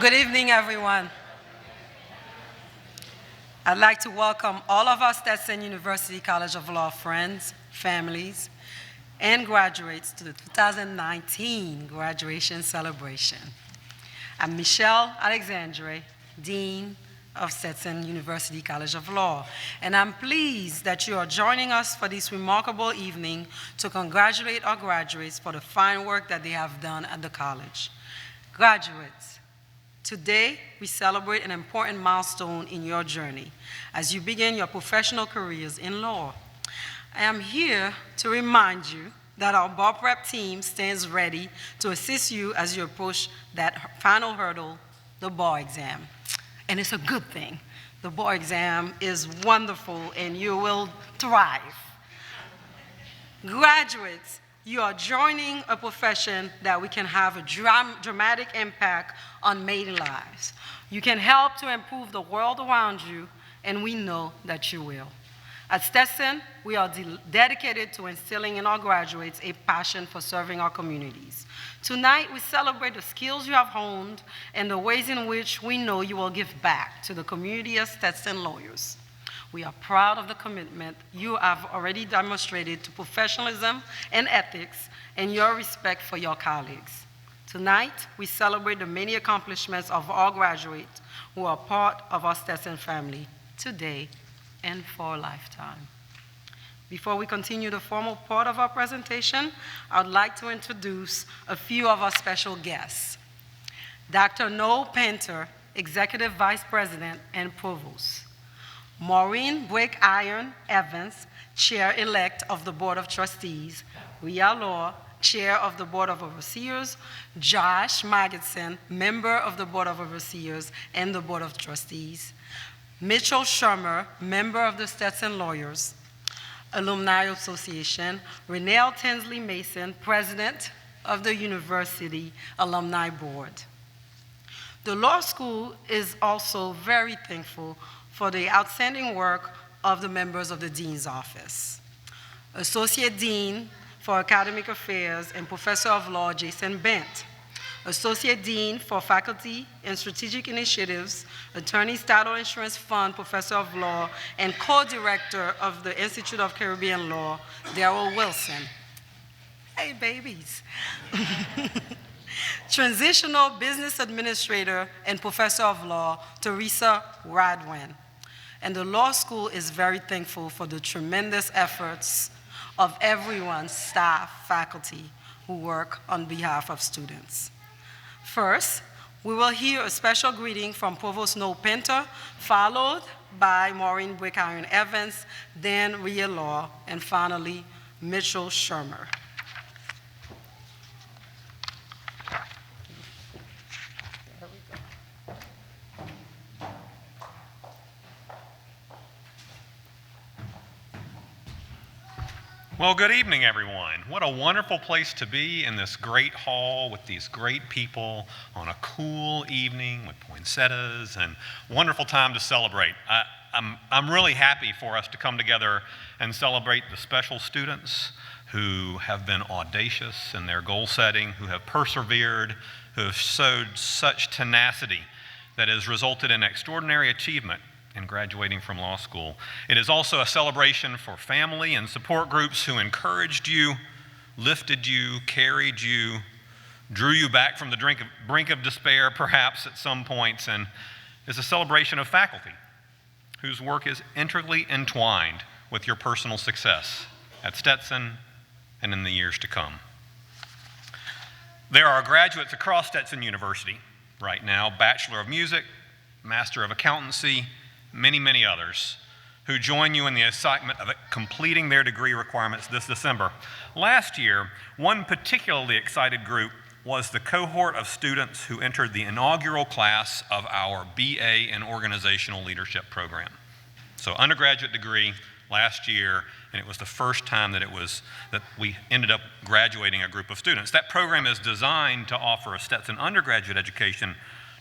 Good evening, everyone. I'd like to welcome all of our Stetson University College of Law friends, families, and graduates to the 2019 graduation celebration. I'm Michelle Alexandre, Dean of Stetson University College of Law, and I'm pleased that you are joining us for this remarkable evening to congratulate our graduates for the fine work that they have done at the college. Graduates, today we celebrate an important milestone in your journey as you begin your professional careers in law. I am here to remind you that our bar prep team stands ready to assist you as you approach that final hurdle, the bar exam. And it's a good thing. The bar exam is wonderful and you will thrive. Graduates, you are joining a profession that we can have a dramatic impact on many lives. You can help to improve the world around you, and we know that you will. At Stetson, we are dedicated to instilling in our graduates a passion for serving our communities. Tonight, we celebrate the skills you have honed and the ways in which we know you will give back to the community of Stetson lawyers. We are proud of the commitment you have already demonstrated to professionalism and ethics and your respect for your colleagues. Tonight, we celebrate the many accomplishments of our graduates who are part of our Stetson family today and for a lifetime. Before we continue the formal part of our presentation, I would like to introduce a few of our special guests. Dr. Noel Painter, Executive Vice President and Provost. Maureen Brake-Iron Evans, Chair-elect of the Board of Trustees. Rhea Law, Chair of the Board of Overseers. Josh Magidson, Member of the Board of Overseers and the Board of Trustees. Mitch Shermer, Member of the Stetson Lawyers Alumni Association. Renelle Tinsley Mason, President of the University Alumni Board. The law school is also very thankful for the outstanding work of the members of the Dean's Office. Associate Dean for Academic Affairs and Professor of Law, Jason Bent. Associate Dean for Faculty and Strategic Initiatives, Attorney's Title Insurance Fund, Professor of Law, and Co-Director of the Institute of Caribbean Law, Daryl Wilson. Hey, babies. Transitional Business Administrator and Professor of Law, Teresa Radwin. And the law school is very thankful for the tremendous efforts of everyone, staff, faculty, who work on behalf of students. First, we will hear a special greeting from Provost Noel Painter, followed by Maureen Brake-Iron Evans, then Rhea Law, and finally, Mitchell Shermer. Well, good evening, everyone. What a wonderful place to be in this great hall with these great people on a cool evening with poinsettias and wonderful time to celebrate. I'm really happy for us to come together and celebrate the special students who have been audacious in their goal setting, who have persevered, who have showed such tenacity that has resulted in extraordinary achievement in graduating from law school. It is also a celebration for family and support groups who encouraged you, lifted you, carried you, drew you back from the brink of despair perhaps at some points, and is a celebration of faculty whose work is intricately entwined with your personal success at Stetson and in the years to come. There are graduates across Stetson University right now, Bachelor of Music, Master of Accountancy, many others who join you in the excitement of completing their degree requirements this December. Last year, one particularly excited group was the cohort of students who entered the inaugural class of our BA in Organizational Leadership program. So undergraduate degree last year, and it was the first time that we ended up graduating a group of students. That program is designed to offer a Stetson undergraduate education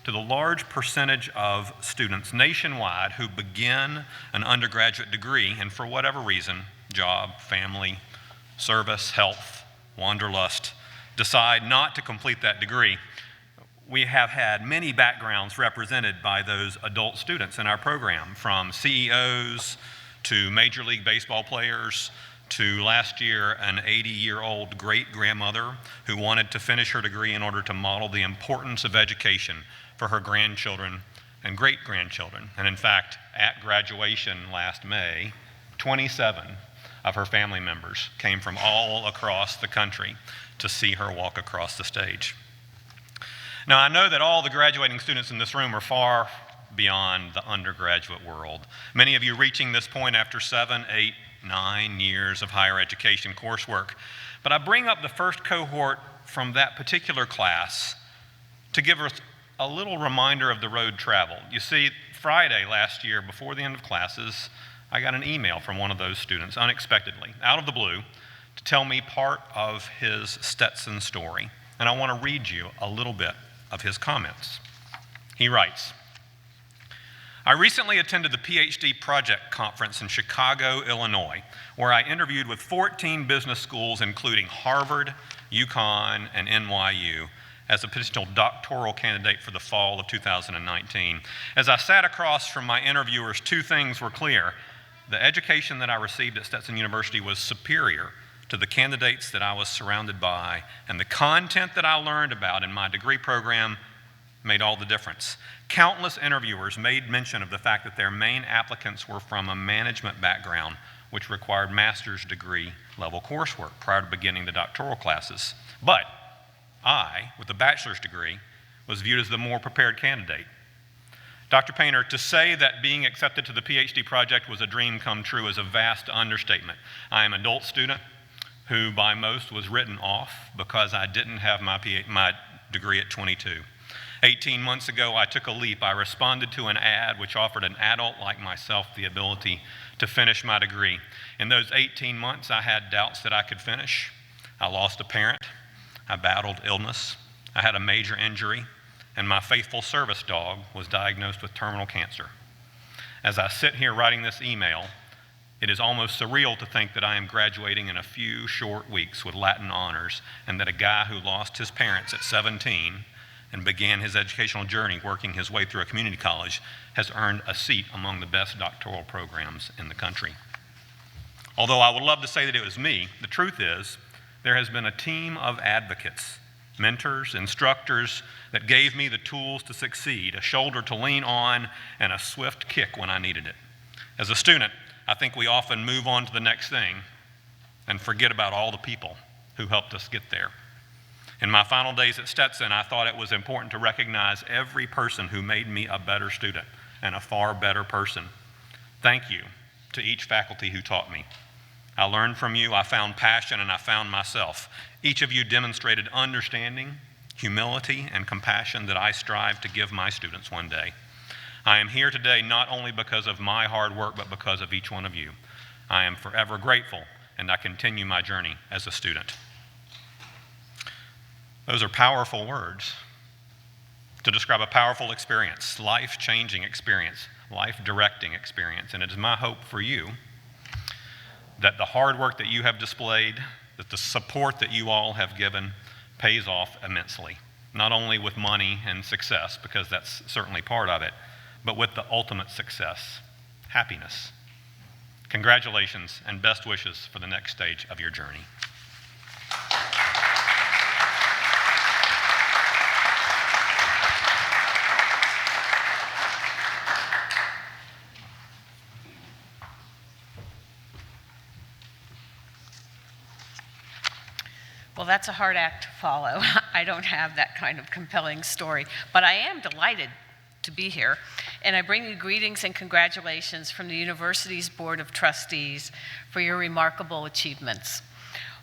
to the large percentage of students nationwide who begin an undergraduate degree and for whatever reason, job, family, service, health, wanderlust, decide not to complete that degree. we have had many backgrounds represented by those adult students in our program, from CEOs to Major League Baseball players to last year an 80-year-old great-grandmother who wanted to finish her degree in order to model the importance of education for her grandchildren and great-grandchildren. And in fact, at graduation last May, 27 of her family members came from all across the country to see her walk across the stage. Now, I know that all the graduating students in this room are far beyond the undergraduate world. Many of you reaching this point after 7, 8, 9 years of higher education coursework. But I bring up the first cohort from that particular class to give us a little reminder of the road traveled. You see, Friday last year, before the end of classes, I got an email from one of those students, unexpectedly, out of the blue, to tell me part of his Stetson story. And I want to read you a little bit of his comments. He writes, I recently attended the PhD project conference in Chicago, Illinois, where I interviewed with 14 business schools, including Harvard, UConn, and NYU, as a potential doctoral candidate for the fall of 2019. As I sat across from my interviewers, two things were clear. The education that I received at Stetson University was superior to the candidates that I was surrounded by, and the content that I learned about in my degree program made all the difference. Countless interviewers made mention of the fact that their main applicants were from a management background, which required master's degree level coursework prior to beginning the doctoral classes. But I, with a bachelor's degree, was viewed as the more prepared candidate. Dr. Painter, to say that being accepted to the PhD project was a dream come true is a vast understatement. I am an adult student who by most was written off because I didn't have my degree at 22. 18 months ago, I took a leap. I responded to an ad which offered an adult like myself the ability to finish my degree. In those 18 months, I had doubts that I could finish. I lost a parent. I battled illness. I had a major injury, and my faithful service dog was diagnosed with terminal cancer. As I sit here writing this email, it is almost surreal to think that I am graduating in a few short weeks with Latin honors, and that a guy who lost his parents at 17 and began his educational journey working his way through a community college has earned a seat among the best doctoral programs in the country. Although I would love to say that it was me, the truth is there has been a team of advocates, mentors, instructors that gave me the tools to succeed, a shoulder to lean on, and a swift kick when I needed it. As a student, I think we often move on to the next thing and forget about all the people who helped us get there. In my final days at Stetson, I thought it was important to recognize every person who made me a better student and a far better person. Thank you to each faculty who taught me. I learned from you, I found passion, and I found myself. Each of you demonstrated understanding, humility, and compassion that I strive to give my students one day. I am here today not only because of my hard work, but because of each one of you. I am forever grateful, and I continue my journey as a student. Those are powerful words to describe a powerful experience, life-changing experience, life-directing experience. And it is my hope for you that the hard work that you have displayed, that the support that you all have given pays off immensely, not only with money and success, because that's certainly part of it, but with the ultimate success, happiness. Congratulations and best wishes for the next stage of your journey. Well, that's a hard act to follow. I don't have that kind of compelling story, but I am delighted to be here, and I bring you greetings and congratulations from the university's Board of Trustees for your remarkable achievements.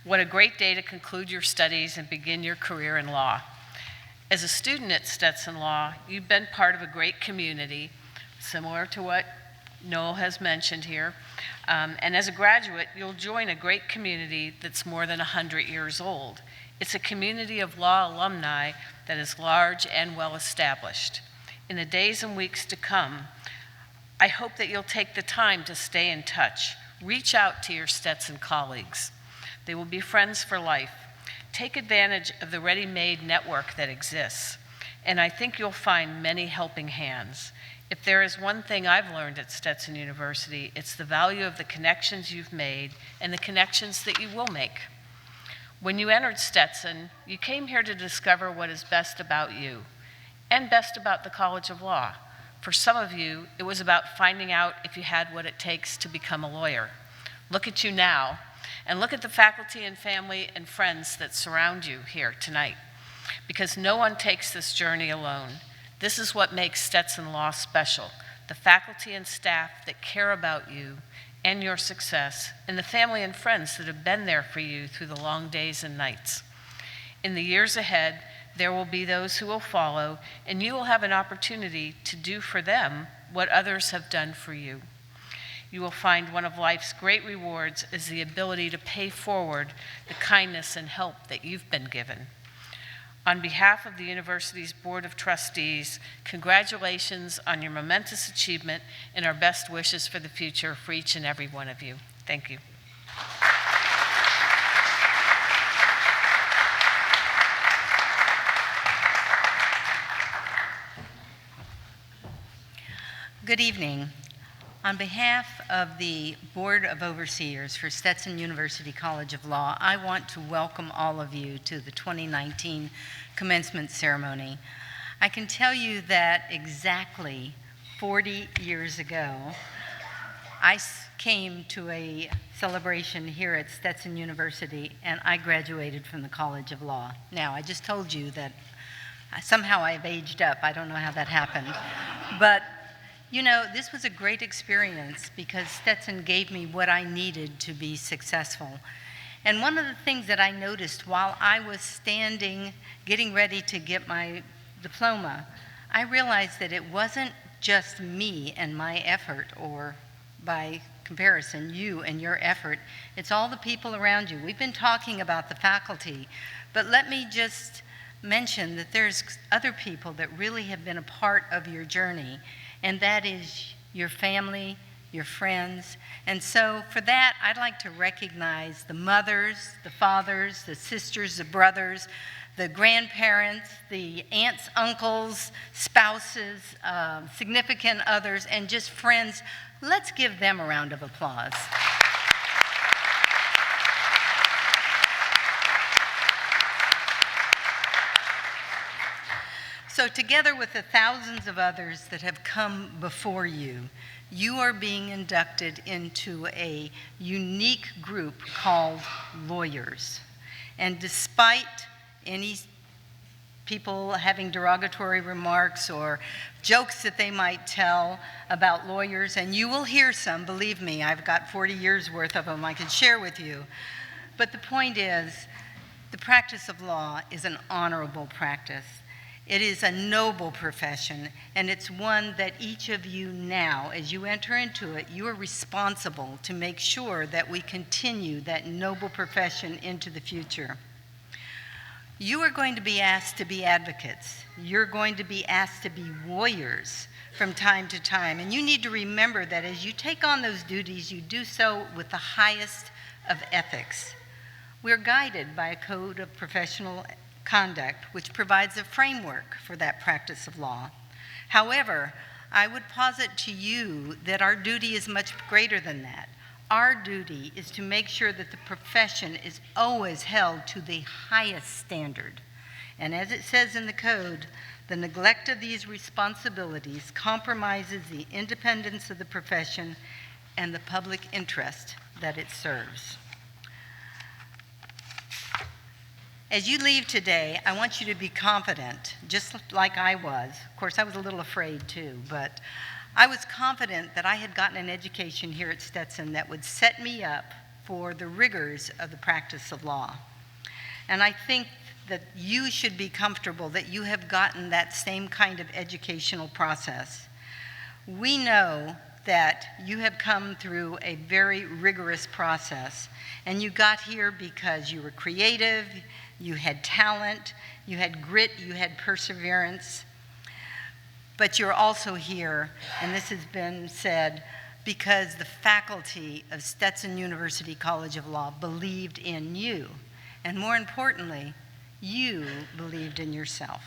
What a great day to conclude your studies and begin your career in law. As a student at Stetson Law, you've been part of a great community, similar to what Noel has mentioned here. And as a graduate, you'll join a great community that's more than 100 years old. It's a community of law alumni that is large and well established. In the days and weeks to come, I hope that you'll take the time to stay in touch. Reach out to your Stetson colleagues. They will be friends for life. Take advantage of the ready-made network that exists. and I think you'll find many helping hands. If there is one thing I've learned at Stetson University, it's the value of the connections you've made and the connections that you will make. When you entered Stetson, you came here to discover what is best about you and best about the College of Law. For some of you, it was about finding out if you had what it takes to become a lawyer. Look at you now, and look at the faculty and family and friends that surround you here tonight, because no one takes this journey alone. This is what makes Stetson Law special: the faculty and staff that care about you and your success, and the family and friends that have been there for you through the long days and nights. In the years ahead, there will be those who will follow, and you will have an opportunity to do for them what others have done for you. You will find one of life's great rewards is the ability to pay forward the kindness and help that you've been given. On behalf of the university's Board of Trustees, congratulations on your momentous achievement and our best wishes for the future for each and every one of you. Thank you. Good evening. On behalf of the Board of Overseers for Stetson University College of Law, I want to welcome all of you to the 2019 commencement ceremony. I can tell you that exactly 40 years ago, I came to a celebration here at Stetson University, and I graduated from the College of Law. Now, I just told you that somehow I've aged up. I don't know how that happened. But you know, this was a great experience because Stetson gave me what I needed to be successful. And one of the things that I noticed while I was standing, getting ready to get my diploma, I realized that it wasn't just me and my effort, or by comparison, you and your effort. It's all the people around you. We've been talking about the faculty, but let me just mention that there's other people that really have been a part of your journey, and that is your family, your friends. And so for that, I'd like to recognize the mothers, the fathers, the sisters, the brothers, the grandparents, the aunts, uncles, spouses, significant others, and just friends. Let's give them a round of applause. So together with the thousands of others that have come before you, you are being inducted into a unique group called lawyers. And despite any people having derogatory remarks or jokes that they might tell about lawyers, and you will hear some, believe me, I've got 40 years worth of them I can share with you. But the point is, the practice of law is an honorable practice. It is a noble profession, and it's one that each of you now, as you enter into it, you are responsible to make sure that we continue that noble profession into the future. You are going to be asked to be advocates. You're going to be asked to be warriors from time to time, and you need to remember that as you take on those duties, you do so with the highest of ethics. We're guided by a code of professional conduct, which provides a framework for that practice of law. However, I would posit to you that our duty is much greater than that. Our duty is to make sure that the profession is always held to the highest standard. And as it says in the code, the neglect of these responsibilities compromises the independence of the profession and the public interest that it serves. As you leave today, I want you to be confident, just like I was. Of course, I was a little afraid too, but I was confident that I had gotten an education here at Stetson that would set me up for the rigors of the practice of law. And I think that you should be comfortable that you have gotten that same kind of educational process. We know that you have come through a very rigorous process, and you got here because you were creative, you had talent, you had grit, you had perseverance, but you're also here, and this has been said, because the faculty of Stetson University College of Law believed in you, and more importantly, you believed in yourself.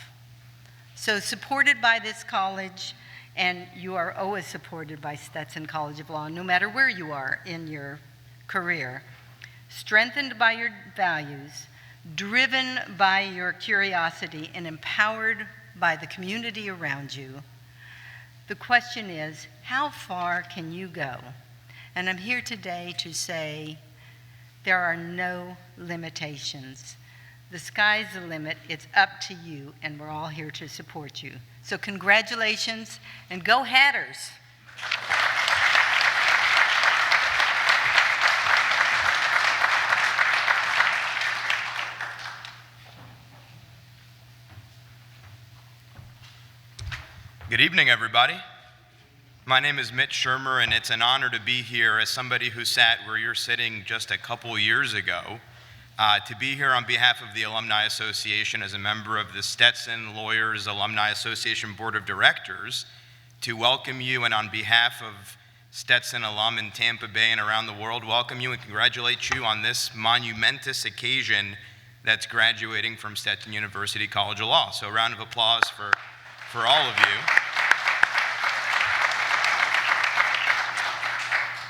So supported by this college, and you are always supported by Stetson College of Law, no matter where you are in your career, strengthened by your values, driven by your curiosity, and empowered by the community around you. The question is, how far can you go? And I'm here today to say there are no limitations. The sky's the limit. It's up to you, and we're all here to support you. So congratulations, and go Hatters. Good evening, everybody. My name is Mitch Shermer, and it's an honor to be here as somebody who sat where you're sitting just a couple years ago, to be here on behalf of the Alumni Association as a member of the Stetson Lawyers Alumni Association Board of Directors, to welcome you, and on behalf of Stetson alum in Tampa Bay and around the world, welcome you and congratulate you on this monumentous occasion that's graduating from Stetson University College of Law. So a round of applause for all of you.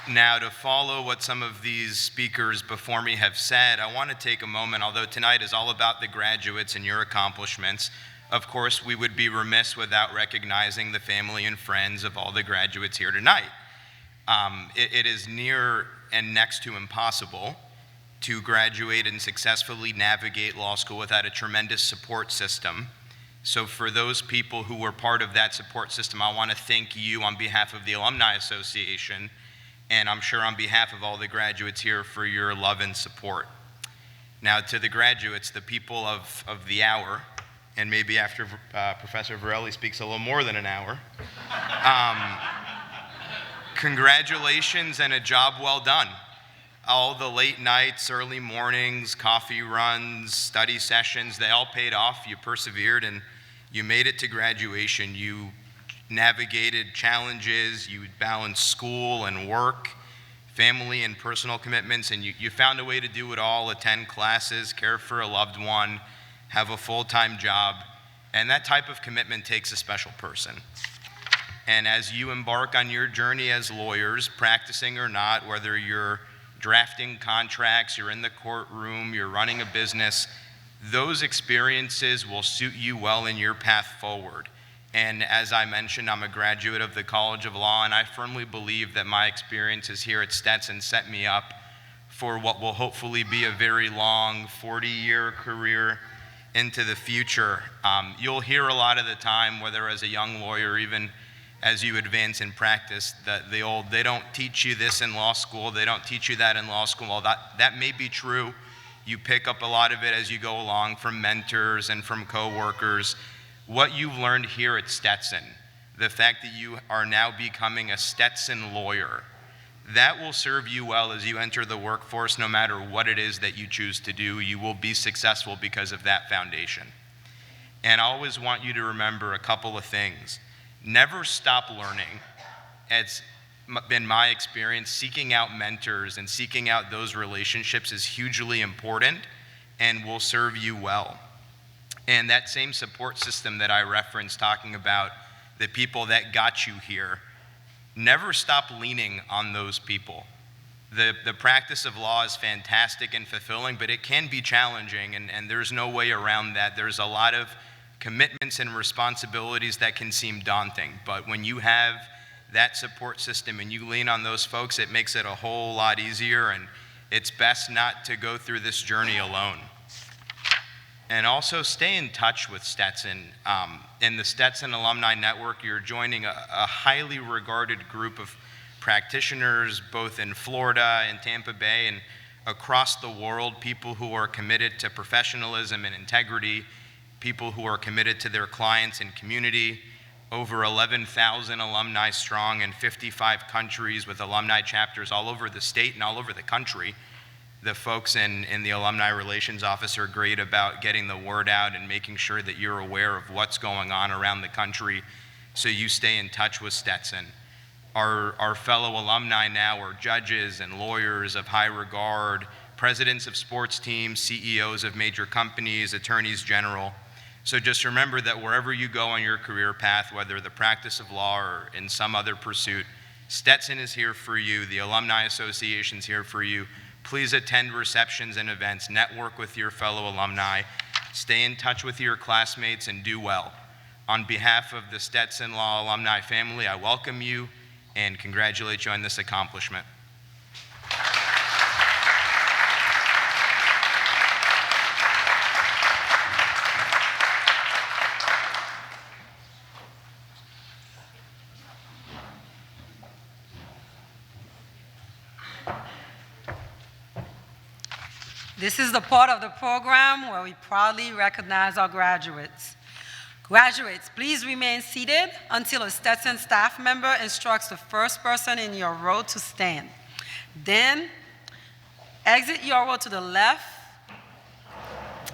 Now, to follow what some of these speakers before me have said, I want to take a moment, although tonight is all about the graduates and your accomplishments. Of course, we would be remiss without recognizing the family and friends of all the graduates here tonight. It is near and next to impossible to graduate and successfully navigate law school without a tremendous support system. So for those people who were part of that support system, I want to thank you on behalf of the Alumni Association, and I'm sure on behalf of all the graduates here, for your love and support. Now, to the graduates, the people of the hour, and maybe after Professor Farrelly speaks a little more than an hour, congratulations and a job well done. All the late nights, early mornings, coffee runs, study sessions, they all paid off. You persevered and you made it to graduation. You navigated challenges, you balanced school and work, family and personal commitments, and you found a way to do it all: attend classes, care for a loved one, have a full-time job. And that type of commitment takes a special person. And as you embark on your journey as lawyers, practicing or not, whether you're drafting contracts, you're in the courtroom, you're running a business, those experiences will suit you well in your path forward. And as I mentioned, I'm a graduate of the College of Law, and I firmly believe that my experiences here at Stetson set me up for what will hopefully be a very long 40-year career into the future. You'll hear a lot of the time, whether as a young lawyer, even as you advance in practice, the old, they don't teach you this in law school, they don't teach you that in law school. Well, that may be true. You pick up a lot of it as you go along from mentors and from coworkers. What you've learned here at Stetson, the fact that you are now becoming a Stetson lawyer, that will serve you well as you enter the workforce. No matter what it is that you choose to do, you will be successful because of that foundation. And I always want you to remember a couple of things. Never stop learning. It's been my experience, seeking out mentors and seeking out those relationships is hugely important and will serve you well. And that same support system that I referenced, talking about the people that got you here, never stop leaning on those people. The practice of law is fantastic and fulfilling, but it can be challenging, and there's no way around that. There's a lot of commitments and responsibilities that can seem daunting, but when you have that support system and you lean on those folks, it makes it a whole lot easier, and it's best not to go through this journey alone. And also stay in touch with Stetson. In the Stetson Alumni Network, you're joining a highly regarded group of practitioners, both in Florida and Tampa Bay and across the world, people who are committed to professionalism and integrity, people who are committed to their clients and community. Over 11,000 alumni strong in 55 countries with alumni chapters all over the state and all over the country. The folks in the Alumni Relations Office are great about getting the word out and making sure that you're aware of what's going on around the country so you stay in touch with Stetson. Our fellow alumni now are judges and lawyers of high regard, presidents of sports teams, CEOs of major companies, attorneys general. So just remember that wherever you go on your career path, whether the practice of law or in some other pursuit, Stetson is here for you. The Alumni Association is here for you. Please attend receptions and events, network with your fellow alumni, stay in touch with your classmates, and do well. On behalf of the Stetson Law alumni family, I welcome you and congratulate you on this accomplishment. This is the part of the program where we proudly recognize our graduates. Graduates, please remain seated until a Stetson staff member instructs the first person in your row to stand. Then, exit your row to the left,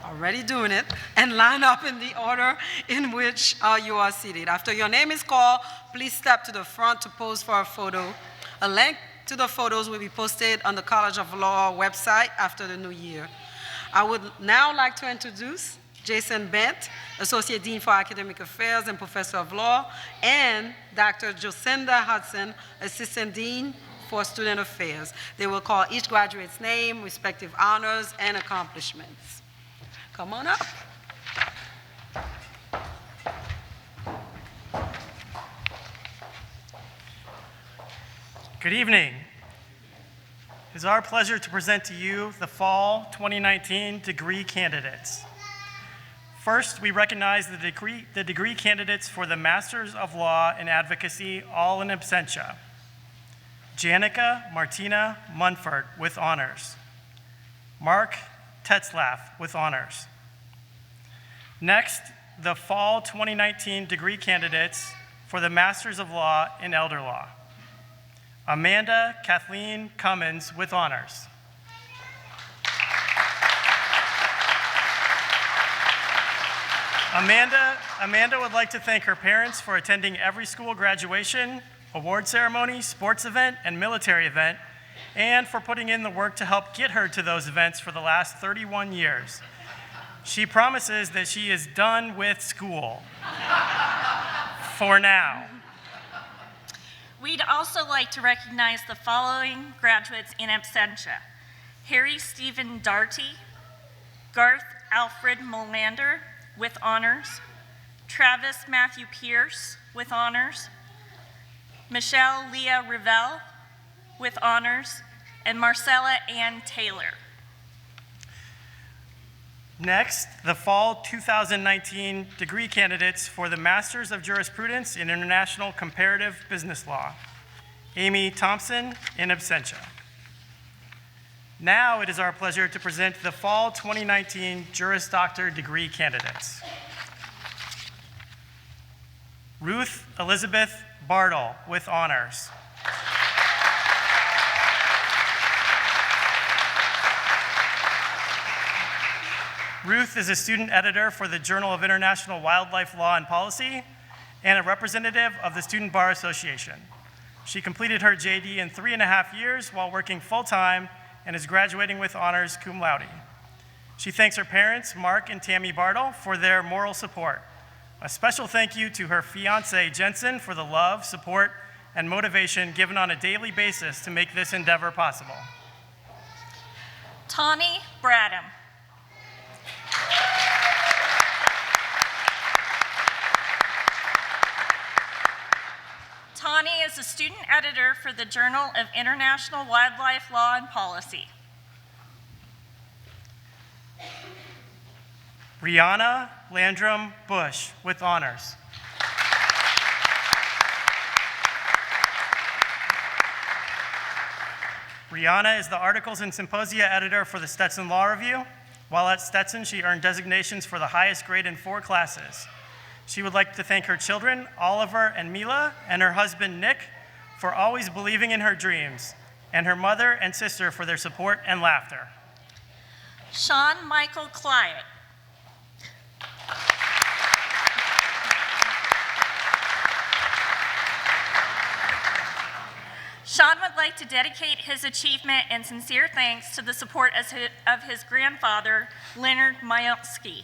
already doing it, and line up in the order in which you are seated. After your name is called, please step to the front to pose for a photo. A link to the photos will be posted on the College of Law website after the new year. I would now like to introduce Jason Bent, Associate Dean for Academic Affairs and Professor of Law, and Dr. Jocinda Hudson, Assistant Dean for Student Affairs. They will call each graduate's name, respective honors, and accomplishments. Come on up. Good evening. It is our pleasure to present to you the Fall 2019 degree candidates. First, we recognize the degree candidates for the Masters of Law in Advocacy, all in absentia. Janica Martina Munford with honors. Mark Tetzlaff with honors. Next, the Fall 2019 degree candidates for the Masters of Law in Elder Law. Amanda Kathleen Cummins with honors. Amanda would like to thank her parents for attending every school graduation, award ceremony, sports event, and military event, and for putting in the work to help get her to those events for the last 31 years. She promises that she is done with school for now. We'd also like to recognize the following graduates in absentia: Harry Stephen Darty, Garth Alfred Molander with honors, Travis Matthew Pierce with honors, Michelle Leah Revelle with honors, and Marcella Ann Taylor. Next, the Fall 2019 degree candidates for the Masters of Jurisprudence in International Comparative Business Law. Amy Thompson in absentia. Now it is our pleasure to present the Fall 2019 Juris Doctor degree candidates. Ruth Elizabeth Bartel with honors. Ruth is a student editor for the Journal of International Wildlife Law and Policy and a representative of the Student Bar Association. She completed her JD in 3.5 years while working full-time and is graduating with honors cum laude. She thanks her parents, Mark and Tammy Bartel, for their moral support. A special thank you to her fiance, Jensen, for the love, support, and motivation given on a daily basis to make this endeavor possible. Tani Bradham. Tani is a student editor for the Journal of International Wildlife Law and Policy. Rihanna Landrum Bush with honors. Rihanna is the Articles and Symposia editor for the Stetson Law Review. While at Stetson, she earned designations for the highest grade in 4 classes. She would like to thank her children, Oliver and Mila, and her husband, Nick, for always believing in her dreams, and her mother and sister for their support and laughter. Sean Michael Clyett. Sean would like to dedicate his achievement and sincere thanks to the support of his grandfather, Leonard Majewski,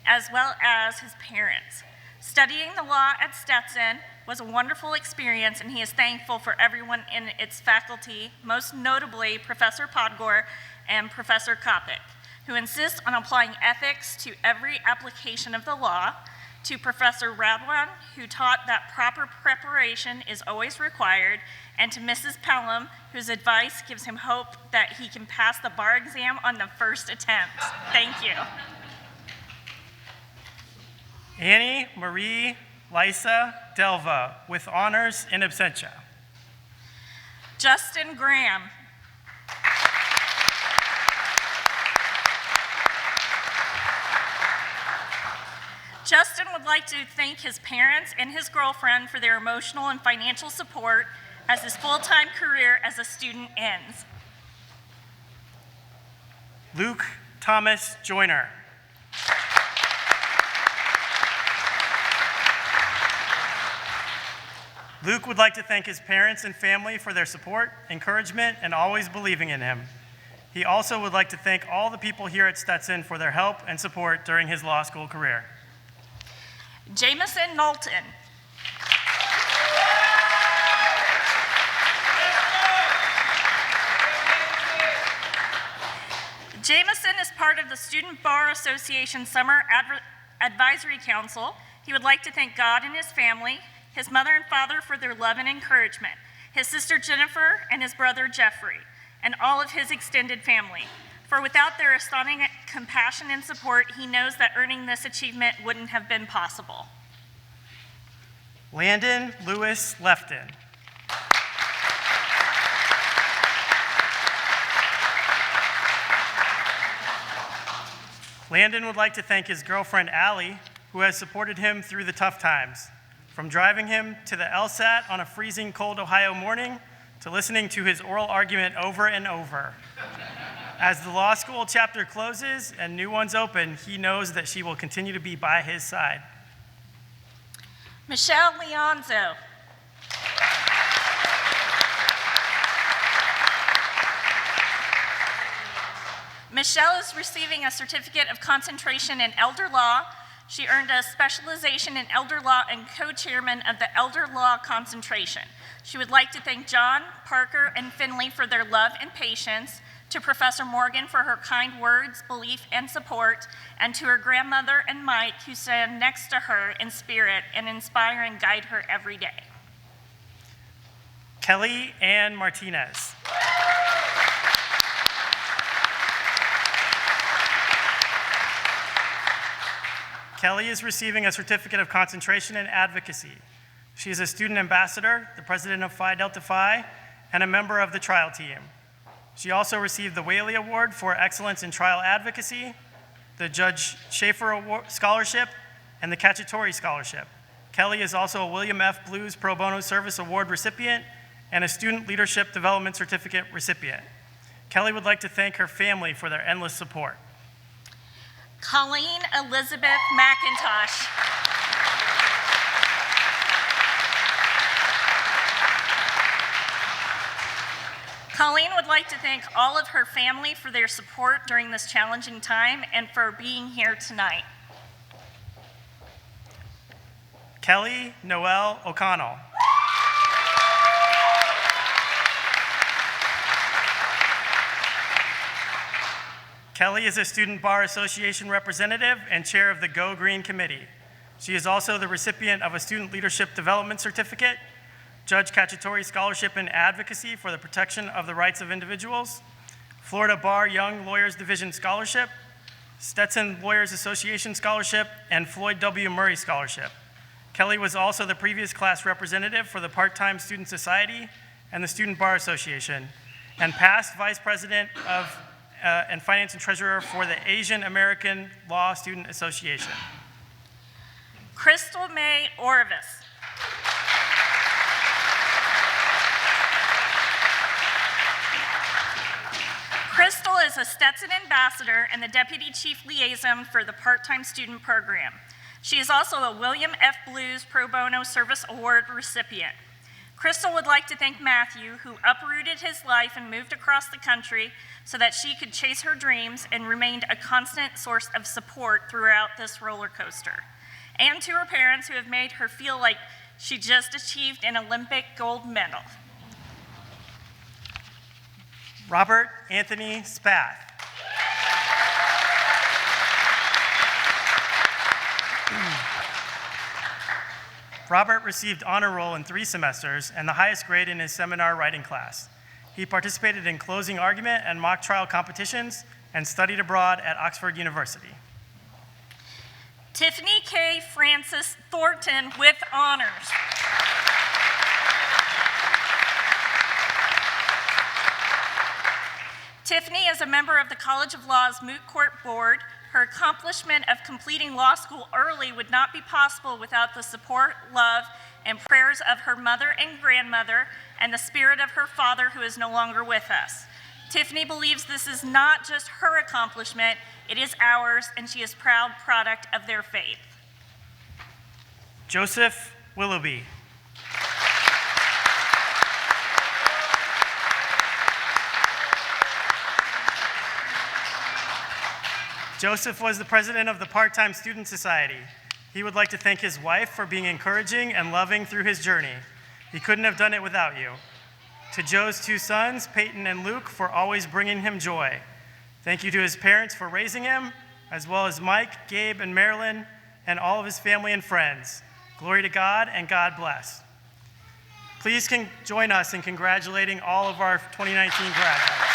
as well as his parents. Studying the law at Stetson was a wonderful experience, and he is thankful for everyone in its faculty, most notably Professor Podgore and Professor Kopic, who insist on applying ethics to every application of the law, to Professor Radwan, who taught that proper preparation is always required, and to Mrs. Pelham, whose advice gives him hope that he can pass the bar exam on the first attempt. Thank you. Annie Marie Lysa Delva, with honors in absentia. Justin Graham. Justin would like to thank his parents and his girlfriend for their emotional and financial support as his full-time career as a student ends. Luke Thomas Joyner. Luke would like to thank his parents and family for their support, encouragement, and always believing in him. He also would like to thank all the people here at Stetson for their help and support during his law school career. Jamison Dalton. Jamison is part of the Student Bar Association Summer Advisory Council. He would like to thank God and his family, his mother and father for their love and encouragement, his sister Jennifer and his brother Jeffrey, and all of his extended family. For without their astonishing compassion and support, he knows that earning this achievement wouldn't have been possible. Landon Lewis Lefton. Landon would like to thank his girlfriend Allie, who has supported him through the tough times, from driving him to the LSAT on a freezing cold Ohio morning to listening to his oral argument over and over. As the law school chapter closes and new ones open, he knows that she will continue to be by his side. Michelle Leonzo. Michelle is receiving a certificate of concentration in elder law. She earned a specialization in elder law and co-chairman of the elder law concentration. She would like to thank John, Parker, and Finley for their love and patience, to Professor Morgan for her kind words, belief, and support, and to her grandmother and Mike, who stand next to her in spirit and inspire and guide her every day. Kelly Ann Martinez. Kelly is receiving a certificate of concentration in advocacy. She is a student ambassador, the president of Phi Delta Phi, and a member of the trial team. She also received the Whaley Award for Excellence in Trial Advocacy, the Judge Schaefer Award Scholarship, and the Cacciatore Scholarship. Kelly is also a William F. Blues Pro Bono Service Award recipient and a Student Leadership Development Certificate recipient. Kelly would like to thank her family for their endless support. Colleen Elizabeth McIntosh. Colleen would like to thank all of her family for their support during this challenging time and for being here tonight. Kelly Noel O'Connell. Kelly is a Student Bar Association representative and chair of the Go Green Committee. She is also the recipient of a Student Leadership Development Certificate, Judge Cacciatore Scholarship in Advocacy for the Protection of the Rights of Individuals, Florida Bar Young Lawyers Division Scholarship, Stetson Lawyers Association Scholarship, and Floyd W. Murray Scholarship. Kelly was also the previous class representative for the Part-Time Student Society and the Student Bar Association, and past vice president of and finance and treasurer for the Asian American Law Student Association. Crystal Mae Orvis. Crystal is a Stetson ambassador and the deputy chief liaison for the part-time student program. She is also a William F. Blues Pro Bono Service Award recipient. Crystal would like to thank Matthew, who uprooted his life and moved across the country so that she could chase her dreams and remained a constant source of support throughout this roller coaster. And to her parents, who have made her feel like she just achieved an Olympic gold medal. Robert Anthony Spath. Robert received honor roll in 3 semesters and the highest grade in his seminar writing class. He participated in closing argument and mock trial competitions and studied abroad at Oxford University. Tiffany K. Francis Thornton with honors. Tiffany is a member of the College of Law's Moot Court Board. Her accomplishment of completing law school early would not be possible without the support, love, and prayers of her mother and grandmother and the spirit of her father, who is no longer with us. Tiffany believes this is not just her accomplishment, it is ours, and she is a proud product of their faith. Joseph Willoughby. Joseph was the president of the Part-Time Student Society. He would like to thank his wife for being encouraging and loving through his journey. He couldn't have done it without you. To Joe's 2 sons, Peyton and Luke, for always bringing him joy. Thank you to his parents for raising him, as well as Mike, Gabe, and Marilyn, and all of his family and friends. Glory to God, and God bless. Please join us in congratulating all of our 2019 graduates.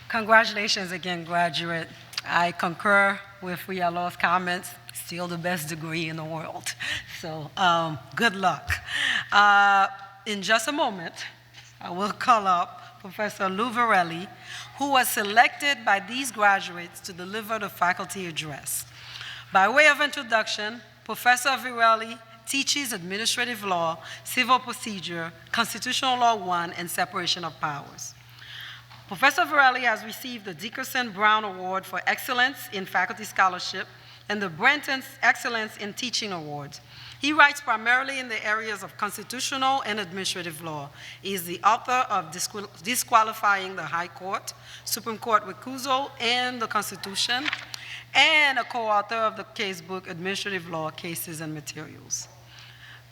Congratulations again, graduate. I concur with Riallo's comments. Still the best degree in the world. So good luck. In just a moment, I will call up Professor Lou Farrelly, who was selected by these graduates to deliver the faculty address. By way of introduction, Professor Farrelly teaches administrative law, civil procedure, constitutional law 1, and separation of powers. Professor Farrelly has received the Dickerson Brown Award for Excellence in Faculty Scholarship and the Brenton Excellence in Teaching Awards. He writes primarily in the areas of constitutional and administrative law. He is the author of Disqualifying the High Court, Supreme Court Recusal, and the Constitution, and a co-author of the casebook Administrative Law, Cases and Materials.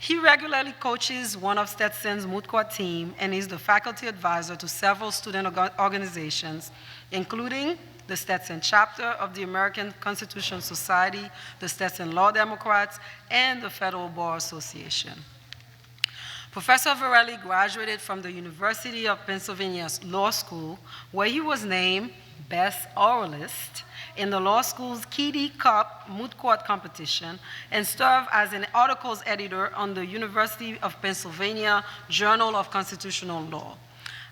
He regularly coaches one of Stetson's moot court team and is the faculty advisor to several student organizations, including the Stetson chapter of the American Constitution Society, the Stetson Law Democrats, and the Federal Bar Association. Professor Farrelly graduated from the University of Pennsylvania Law School, where he was named Best Oralist in the law school's Keedy Cup moot court competition and served as an articles editor on the University of Pennsylvania Journal of Constitutional Law.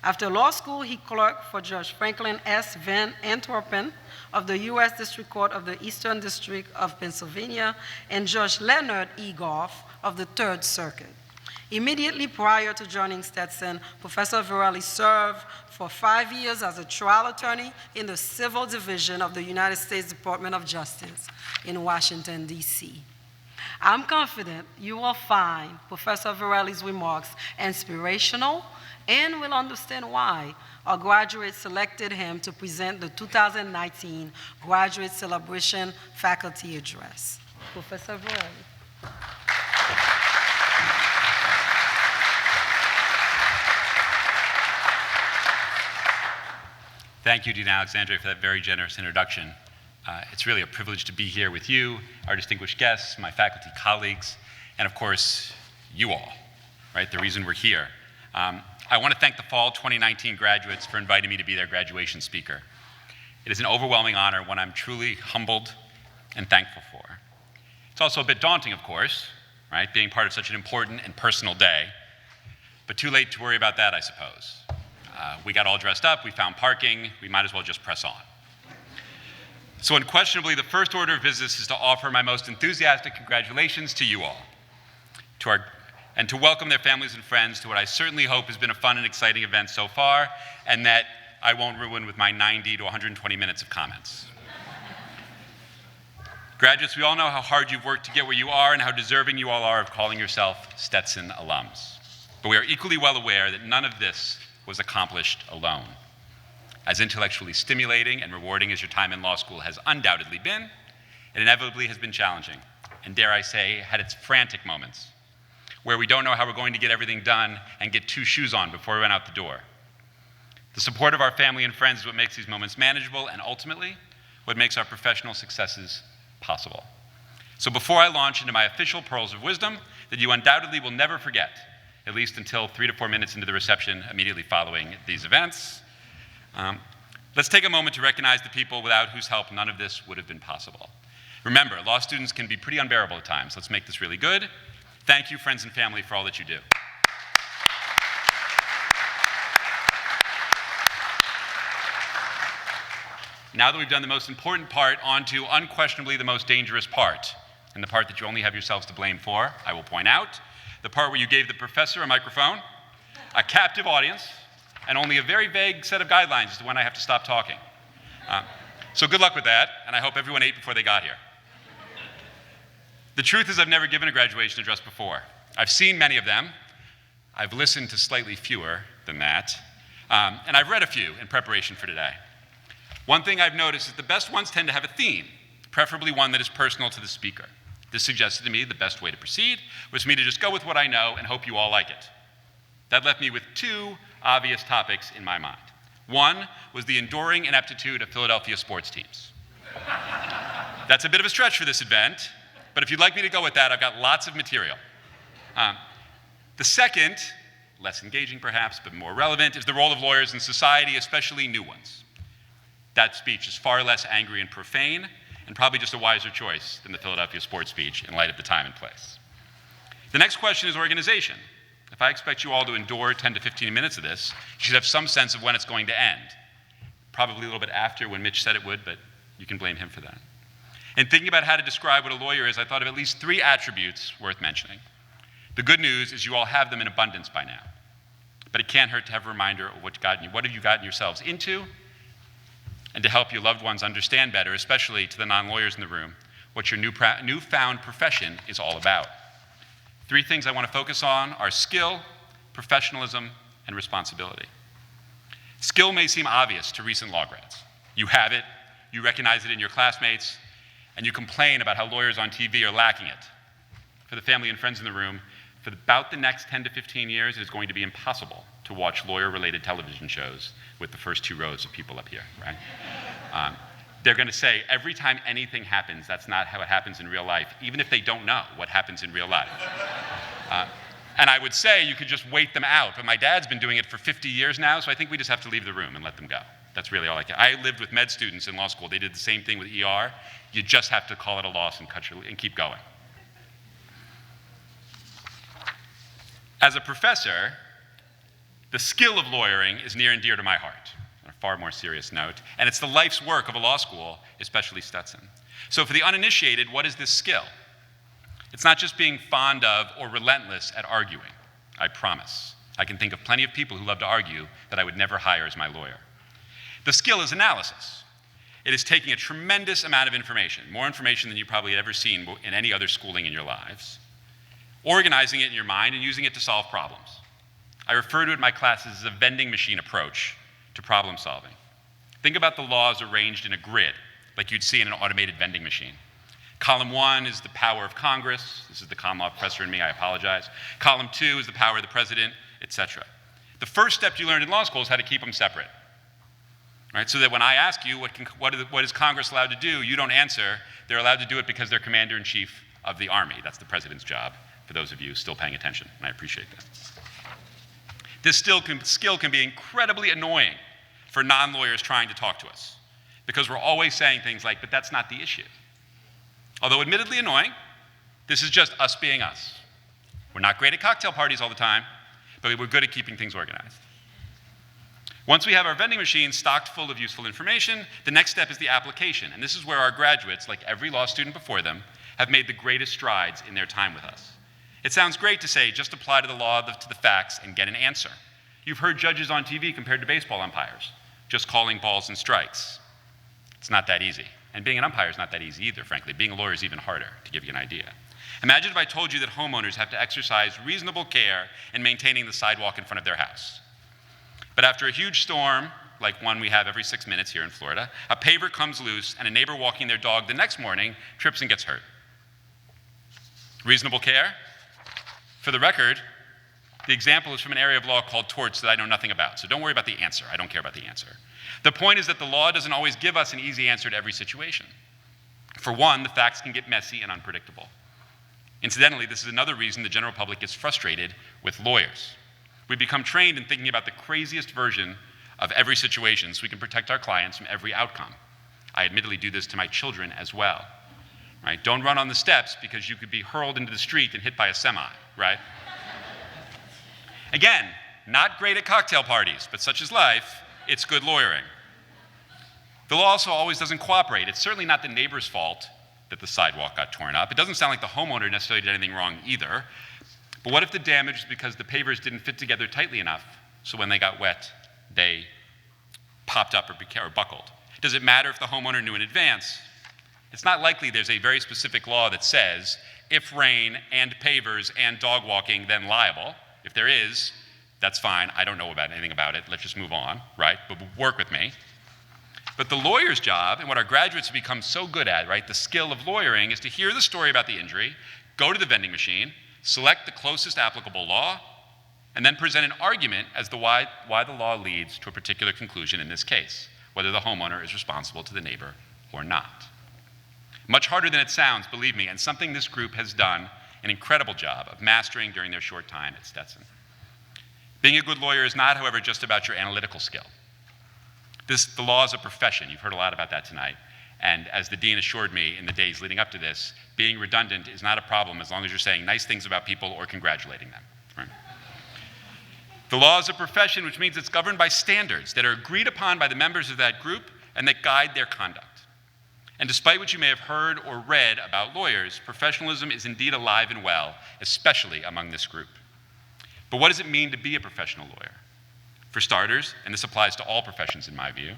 After law school, he clerked for Judge Franklin S. Van Antwerpen of the U.S. District Court of the Eastern District of Pennsylvania and Judge Leonard E. Goff of the Third Circuit. Immediately prior to joining Stetson, Professor Farrelly served for 5 years as a trial attorney in the Civil Division of the United States Department of Justice in Washington, D.C. I'm confident you will find Professor Farrelly's remarks inspirational and will understand why our graduates selected him to present the 2019 Graduate Celebration Faculty Address. Professor Farrelly. Thank you, Dean Alexandria, for that very generous introduction. It's really a privilege to be here with you, our distinguished guests, my faculty colleagues, and of course, you all, right? The reason we're here. I want to thank the fall 2019 graduates for inviting me to be their graduation speaker. It is an overwhelming honor, one I'm truly humbled and thankful for. It's also a bit daunting, of course, right? Being part of such an important and personal day. but too late to worry about that, I suppose. We got all dressed up, we found parking, we might as well just press on. So unquestionably, the first order of business is to offer my most enthusiastic congratulations to you all, and to welcome their families and friends to what I certainly hope has been a fun and exciting event so far, and that I won't ruin with my 90 to 120 minutes of comments. Graduates, we all know how hard you've worked to get where you are and how deserving you all are of calling yourself Stetson alums. But we are equally well aware that none of this was accomplished alone. As intellectually stimulating and rewarding as your time in law school has undoubtedly been, it inevitably has been challenging, and dare I say, had its frantic moments, where we don't know how we're going to get everything done and get 2 shoes on before we run out the door. The support of our family and friends is what makes these moments manageable, and ultimately, what makes our professional successes possible. So before I launch into my official pearls of wisdom that you undoubtedly will never forget, at least until 3 to 4 minutes into the reception immediately following these events, let's take a moment to recognize the people without whose help none of this would have been possible. Remember, law students can be pretty unbearable at times. Let's make this really good. Thank you, friends and family, for all that you do. Now that we've done the most important part, on to unquestionably the most dangerous part, and the part that you only have yourselves to blame for, I will point out, the part where you gave the professor a microphone, a captive audience, and only a very vague set of guidelines as to when I have to stop talking. So good luck with that, and I hope everyone ate before they got here. The truth is I've never given a graduation address before. I've seen many of them. I've listened to slightly fewer than that, and I've read a few in preparation for today. One thing I've noticed is the best ones tend to have a theme, preferably one that is personal to the speaker. This suggested to me the best way to proceed was for me to just go with what I know and hope you all like it. That left me with 2 obvious topics in my mind. One was the enduring ineptitude of Philadelphia sports teams. That's a bit of a stretch for this event, but if you'd like me to go with that, I've got lots of material. The second, less engaging perhaps, but more relevant, is the role of lawyers in society, especially new ones. That speech is far less angry and profane, and probably just a wiser choice than the Philadelphia sports speech in light of the time and place. The next question is organization. If I expect you all to endure 10 to 15 minutes of this, you should have some sense of when it's going to end. Probably a little bit after when Mitch said it would, but you can blame him for that. In thinking about how to describe what a lawyer is, I thought of at least 3 attributes worth mentioning. The good news is you all have them in abundance by now, but it can't hurt to have a reminder of what have you gotten yourselves into, and to help your loved ones understand better, especially to the non-lawyers in the room, what your newfound profession is all about. 3 things I want to focus on are skill, professionalism, and responsibility. Skill may seem obvious to recent law grads. You have it, you recognize it in your classmates, and you complain about how lawyers on TV are lacking it. For the family and friends in the room, for about the next 10 to 15 years, it is going to be impossible to watch lawyer-related television shows with the first 2 rows of people up here, right? They're going to say every time anything happens, that's not how it happens in real life, even if they don't know what happens in real life. And I would say you could just wait them out, but my dad's been doing it for 50 years now, so I think we just have to leave the room and let them go. That's really all I can. I lived with med students in law school. They did the same thing with ER. You just have to call it a loss and keep going. As a professor, the skill of lawyering is near and dear to my heart, on a far more serious note, and it's the life's work of a law school, especially Stetson. So for the uninitiated, what is this skill? It's not just being fond of or relentless at arguing, I promise. I can think of plenty of people who love to argue that I would never hire as my lawyer. The skill is analysis. It is taking a tremendous amount of information, more information than you've probably ever seen in any other schooling in your lives, organizing it in your mind and using it to solve problems. I refer to it in my classes as a vending machine approach to problem solving. Think about the laws arranged in a grid, like you'd see in an automated vending machine. Column 1 is the power of Congress. This is the common law professor in me, I apologize. Column 2 is the power of the president, etc. The first step you learned in law school is how to keep them separate. Right? So that when I ask you what is Congress allowed to do, you don't answer. They're allowed to do it because they're commander-in-chief of the army. That's the president's job, for those of you still paying attention, and I appreciate that. This skill can be incredibly annoying for non-lawyers trying to talk to us, because we're always saying things like, but that's not the issue. Although admittedly annoying, this is just us being us. We're not great at cocktail parties all the time, but we're good at keeping things organized. Once we have our vending machine stocked full of useful information, the next step is the application. And this is where our graduates, like every law student before them, have made the greatest strides in their time with us. It sounds great to say, just apply to the law, to the facts, and get an answer. You've heard judges on TV compared to baseball umpires, just calling balls and strikes. It's not that easy. And being an umpire is not that easy either, frankly. Being a lawyer is even harder, to give you an idea. Imagine if I told you that homeowners have to exercise reasonable care in maintaining the sidewalk in front of their house. But after a huge storm, like one we have every 6 minutes here in Florida, a paver comes loose and a neighbor walking their dog the next morning trips and gets hurt. Reasonable care? For the record, the example is from an area of law called torts that I know nothing about, so don't worry about the answer. I don't care about the answer. The point is that the law doesn't always give us an easy answer to every situation. For one, the facts can get messy and unpredictable. Incidentally, this is another reason the general public gets frustrated with lawyers. We become trained in thinking about the craziest version of every situation so we can protect our clients from every outcome. I admittedly do this to my children as well. Right? Don't run on the steps because you could be hurled into the street and hit by a semi, right? Again, not great at cocktail parties, but such is life, it's good lawyering. The law also always doesn't cooperate. It's certainly not the neighbor's fault that the sidewalk got torn up. It doesn't sound like the homeowner necessarily did anything wrong either. But what if the damage is because the pavers didn't fit together tightly enough, so when they got wet, they popped up or buckled? Does it matter if the homeowner knew in advance? It's not likely there's a very specific law that says, if rain and pavers and dog walking, then liable. If there is, that's fine. I don't know about anything about it. Let's just move on, right? But work with me. But the lawyer's job, and what our graduates have become so good at, right, the skill of lawyering, is to hear the story about the injury, go to the vending machine, select the closest applicable law, and then present an argument as to why the law leads to a particular conclusion in this case, whether the homeowner is responsible to the neighbor or not. Much harder than it sounds, believe me, and something this group has done an incredible job of mastering during their short time at Stetson. Being a good lawyer is not, however, just about your analytical skill. The law is a profession. You've heard a lot about that tonight. And as the dean assured me in the days leading up to this, being redundant is not a problem as long as you're saying nice things about people or congratulating them. Right? The law is a profession, which means it's governed by standards that are agreed upon by the members of that group and that guide their conduct. And despite what you may have heard or read about lawyers, professionalism is indeed alive and well, especially among this group. But what does it mean to be a professional lawyer? For starters, and this applies to all professions in my view,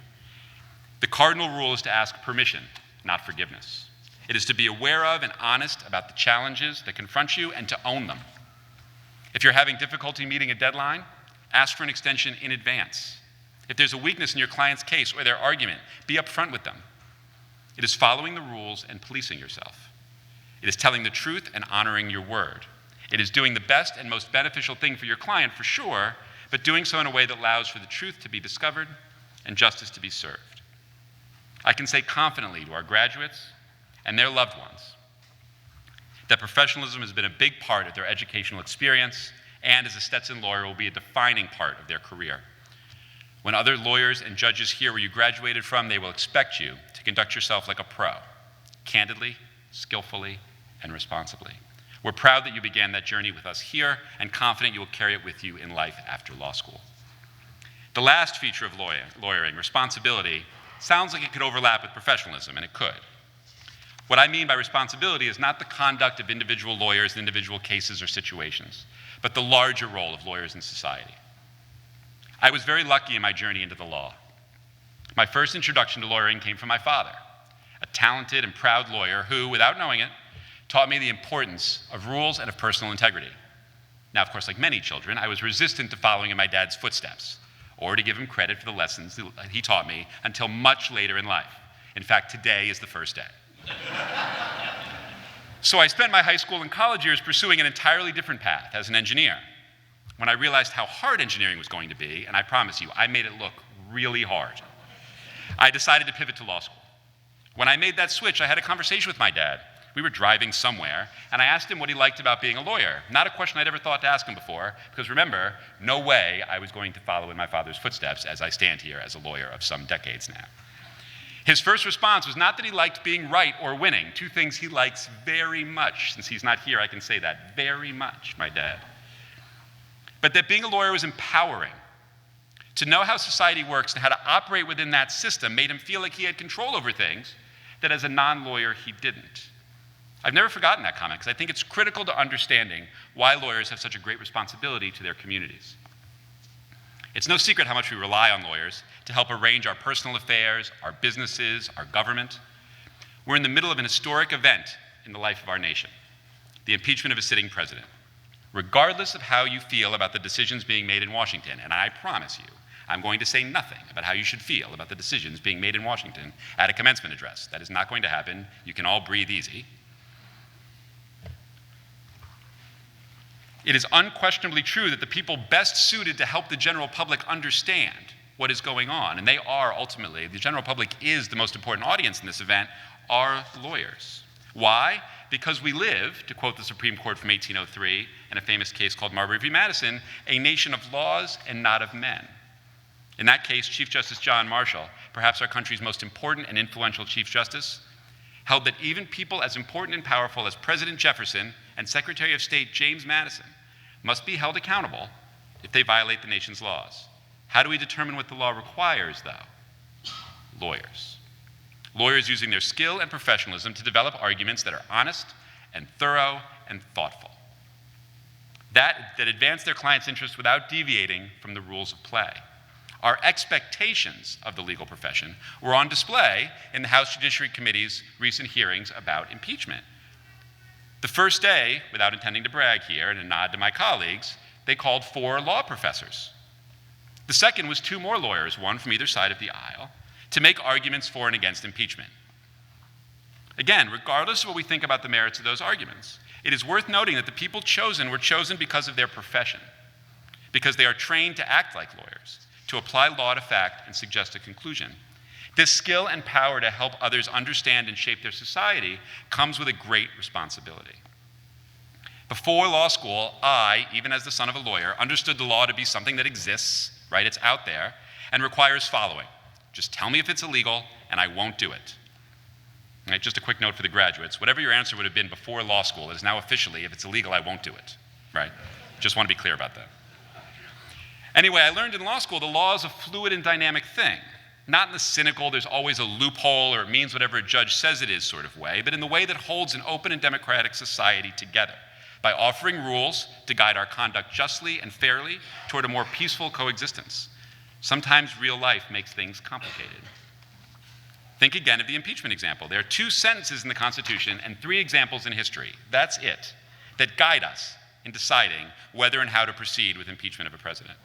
the cardinal rule is to ask permission, not forgiveness. It is to be aware of and honest about the challenges that confront you and to own them. If you're having difficulty meeting a deadline, ask for an extension in advance. If there's a weakness in your client's case or their argument, be upfront with them. It is following the rules and policing yourself. It is telling the truth and honoring your word. It is doing the best and most beneficial thing for your client, for sure, but doing so in a way that allows for the truth to be discovered and justice to be served. I can say confidently to our graduates and their loved ones that professionalism has been a big part of their educational experience and as a Stetson lawyer will be a defining part of their career. When other lawyers and judges hear where you graduated from, they will expect you to conduct yourself like a pro, candidly, skillfully, and responsibly. We're proud that you began that journey with us here and confident you will carry it with you in life after law school. The last feature of lawyering, responsibility, sounds like it could overlap with professionalism, and it could. What I mean by responsibility is not the conduct of individual lawyers in individual cases or situations, but the larger role of lawyers in society. I was very lucky in my journey into the law. My first introduction to lawyering came from my father, a talented and proud lawyer who, without knowing it, taught me the importance of rules and of personal integrity. Now, of course, like many children, I was resistant to following in my dad's footsteps or to give him credit for the lessons that he taught me until much later in life. In fact, today is the first day. So I spent my high school and college years pursuing an entirely different path as an engineer. When I realized how hard engineering was going to be, and I promise you, I made it look really hard, I decided to pivot to law school. When I made that switch, I had a conversation with my dad. We were driving somewhere, and I asked him what he liked about being a lawyer. Not a question I'd ever thought to ask him before, because remember, no way I was going to follow in my father's footsteps as I stand here as a lawyer of some decades now. His first response was not that he liked being right or winning, two things he likes very much. Since he's not here, I can say that, very much, my dad. but that being a lawyer was empowering. To know how society works and how to operate within that system made him feel like he had control over things that as a non-lawyer he didn't. I've never forgotten that comment because I think it's critical to understanding why lawyers have such a great responsibility to their communities. It's no secret how much we rely on lawyers to help arrange our personal affairs, our businesses, our government. We're in the middle of an historic event in the life of our nation, the impeachment of a sitting president. Regardless of how you feel about the decisions being made in Washington, and I promise you, I'm going to say nothing about how you should feel about the decisions being made in Washington at a commencement address. That is not going to happen. You can all breathe easy. It is unquestionably true that the people best suited to help the general public understand what is going on, and they are ultimately, the general public is the most important audience in this event, are lawyers. Why? Because we live, to quote the Supreme Court from 1803 in a famous case called Marbury v. Madison, a nation of laws and not of men. In that case, Chief Justice John Marshall, perhaps our country's most important and influential Chief Justice, held that even people as important and powerful as President Jefferson and Secretary of State James Madison must be held accountable if they violate the nation's laws. How do we determine what the law requires, though? Lawyers. Lawyers using their skill and professionalism to develop arguments that are honest and thorough and thoughtful, that advance their client's interests without deviating from the rules of play. Our expectations of the legal profession were on display in the House Judiciary Committee's recent hearings about impeachment. The first day, without intending to brag here, and a nod to my colleagues, they called 4 law professors. The second was 2 more lawyers, one from either side of the aisle, to make arguments for and against impeachment. Again, regardless of what we think about the merits of those arguments, it is worth noting that the people chosen were chosen because of their profession, because they are trained to act like lawyers, to apply law to fact and suggest a conclusion. This skill and power to help others understand and shape their society comes with a great responsibility. Before law school, I, even as the son of a lawyer, understood the law to be something that exists, right? It's out there, and requires following. Just tell me if it's illegal, and I won't do it. Right, just a quick note for the graduates. Whatever your answer would have been before law school, it is now officially, if it's illegal, I won't do it, right? Just want to be clear about that. Anyway, I learned in law school the law is a fluid and dynamic thing. Not in the cynical, there's always a loophole or it means whatever a judge says it is sort of way, but in the way that holds an open and democratic society together by offering rules to guide our conduct justly and fairly toward a more peaceful coexistence. Sometimes real life makes things complicated. Think again of the impeachment example. There are 2 sentences in the Constitution and 3 examples in history, that's it, that guide us in deciding whether and how to proceed with impeachment of a president.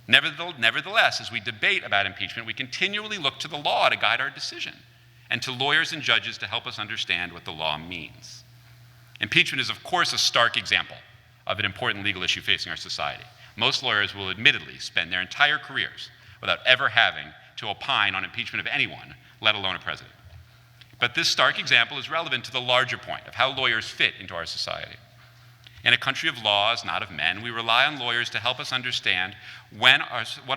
Nevertheless, as we debate about impeachment, we continually look to the law to guide our decision and to lawyers and judges to help us understand what the law means. Impeachment is, of course, a stark example of an important legal issue facing our society. Most lawyers will admittedly spend their entire careers without ever having to opine on impeachment of anyone, let alone a president. But this stark example is relevant to the larger point of how lawyers fit into our society. In a country of laws, not of men, we rely on lawyers to help us understand what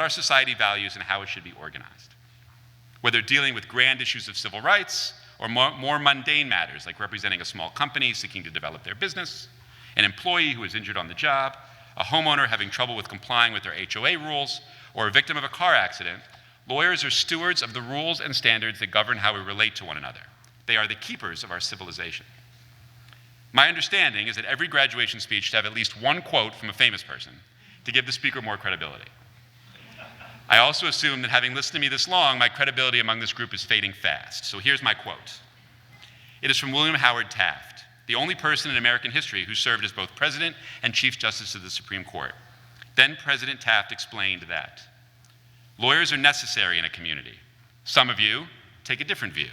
our society values and how it should be organized. Whether dealing with grand issues of civil rights or more mundane matters like representing a small company seeking to develop their business, an employee who is injured on the job, a homeowner having trouble with complying with their HOA rules, or a victim of a car accident, lawyers are stewards of the rules and standards that govern how we relate to one another. They are the keepers of our civilization. My understanding is that every graduation speech should have at least one quote from a famous person to give the speaker more credibility. I also assume that having listened to me this long, my credibility among this group is fading fast. So here's my quote. It is from William Howard Taft, the only person in American history who served as both President and Chief Justice of the Supreme Court. Then President Taft explained that lawyers are necessary in a community. Some of you take a different view.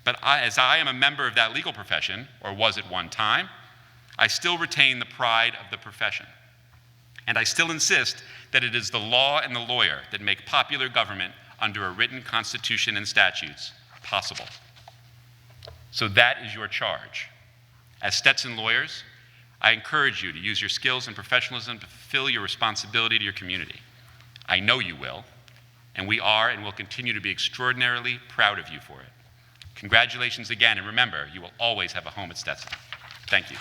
But as I am a member of that legal profession, or was at one time, I still retain the pride of the profession. And I still insist that it is the law and the lawyer that make popular government under a written constitution and statutes possible. So that is your charge. As Stetson lawyers, I encourage you to use your skills and professionalism to fulfill your responsibility to your community. I know you will, and we are and will continue to be extraordinarily proud of you for it. Congratulations again, and remember, you will always have a home at Stetson. Thank you.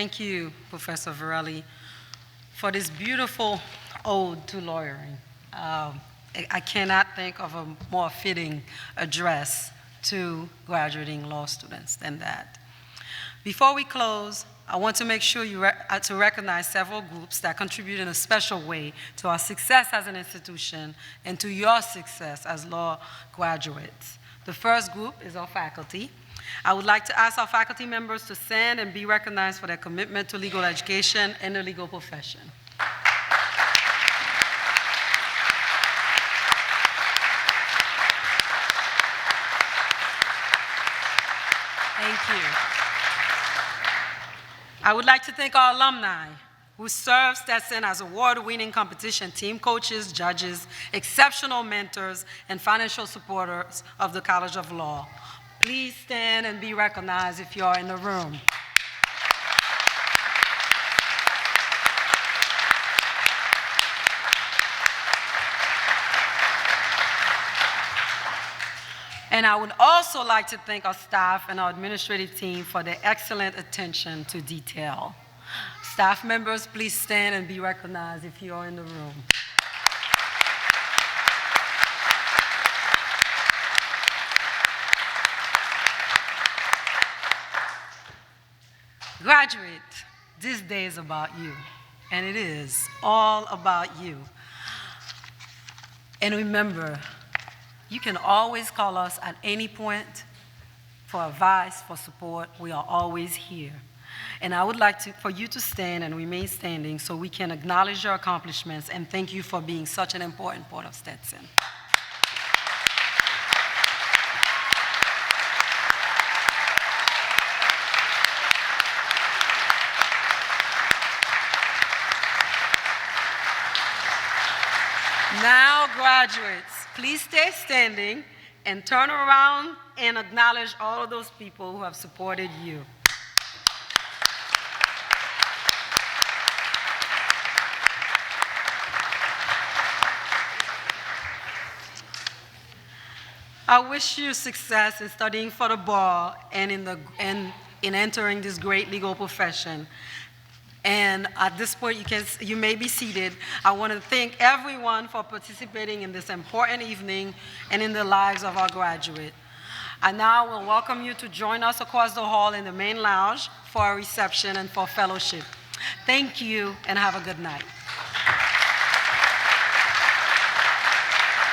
Thank you, Professor Farrelly, for this beautiful ode to lawyering. I cannot think of a more fitting address to graduating law students than that. Before we close, I want to make sure to recognize several groups that contribute in a special way to our success as an institution and to your success as law graduates. The first group is our faculty. I would like to ask our faculty members to stand and be recognized for their commitment to legal education and the legal profession. Thank you. I would like to thank our alumni who serve Stetson as award-winning competition team coaches, judges, exceptional mentors, and financial supporters of the College of Law. Please stand and be recognized if you are in the room. And I would also like to thank our staff and our administrative team for their excellent attention to detail. Staff members, please stand and be recognized if you are in the room. Graduate, this day is about you, and it is all about you. And remember, you can always call us at any point for advice, for support. We are always here. And I would like for you to stand and remain standing so we can acknowledge your accomplishments and thank you for being such an important part of Stetson. Now, graduates, please stay standing and turn around and acknowledge all of those people who have supported you. I wish you success in studying for the bar and in entering this great legal profession. And at this point, you may be seated. I want to thank everyone for participating in this important evening and in the lives of our graduates. I now will welcome you to join us across the hall in the main lounge for a reception and for fellowship. Thank you, and have a good night.